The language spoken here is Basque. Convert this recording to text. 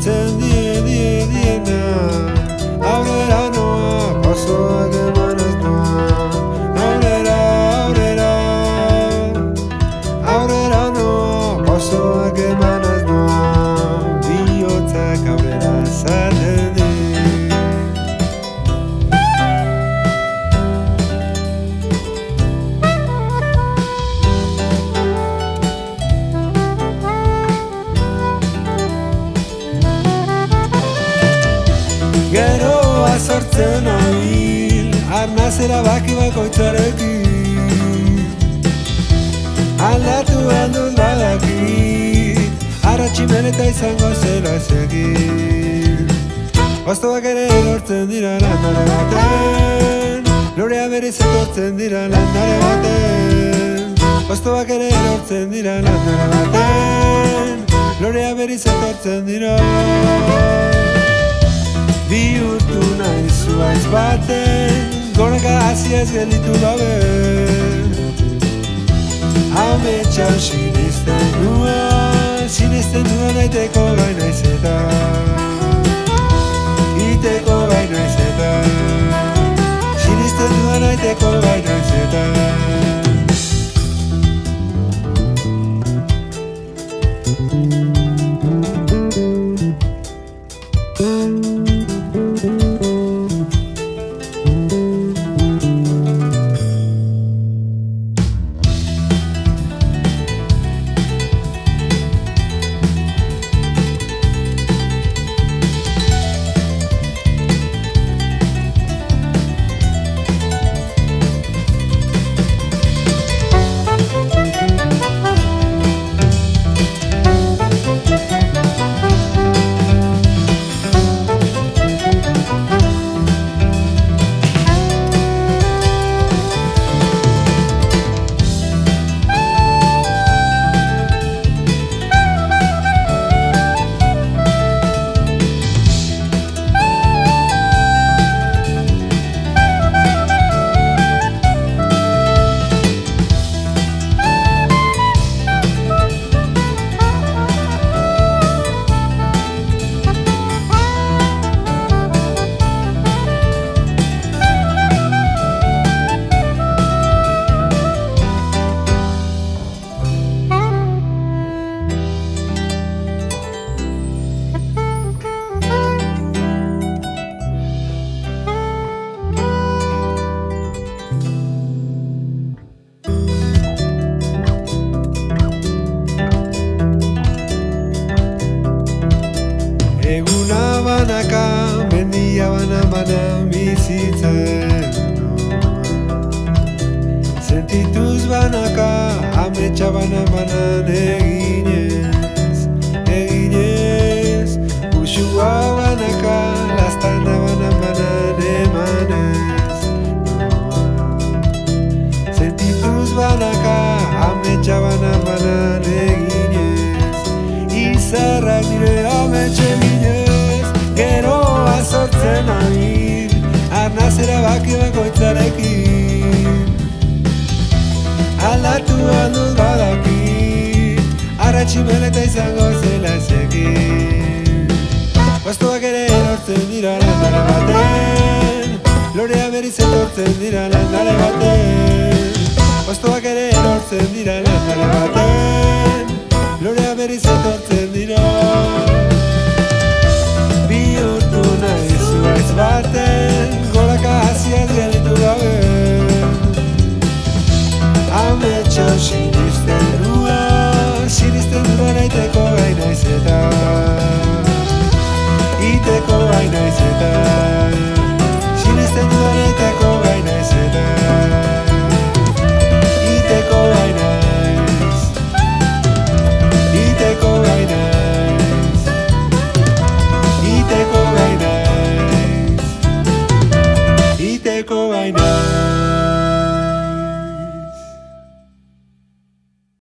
etortzen diena aurrera noa, pasoak emanez noa aurrera noa, pasoak emanez noa bihotzak aurrera esaten di. Geroa sortzen nabil, arnazera baki bakoitzarekin aldatu handuz badakit, arratximen eta izango zela ezegin. Hostoak ere erortzen dira landare baten, lorea berriz etortzen dira landare baten. Hostoak ere erortzen dira landare baten, lorea berriz etortzen dira. Bihurtu nahi zuaiz baten, goraka haziaz gelditu gabe ametxan sinisten nuen aiteko gai naiz eta iteko gai naiz eta sinisten nuen aiteko gai naiz eta. Eguna banaka, mendia banan bizitzen noa. Sentituz banaka, ametsa banan eginez usua banaka, lastana banan emanez noa. Sentituz banaka, ametsa banan eginez izarrak dire ametxe ginez. Geroa sortzen nabil, arnazera baki bakoitzarekin aldatu handuz badakit, arratximen eta izango zela ezegin. Hostoak ere erortzen dira landare baten, lorea berriz etortzen dira landare baten. Hostoak ere erortzen dira landare baten, lorea berriz etortzen dira. Bihurtu nahi zuaiz baten, goraka haziaz gelditu gabe ametxan sinisten nuen aiteko gai naiz eta iteko gai naiz eta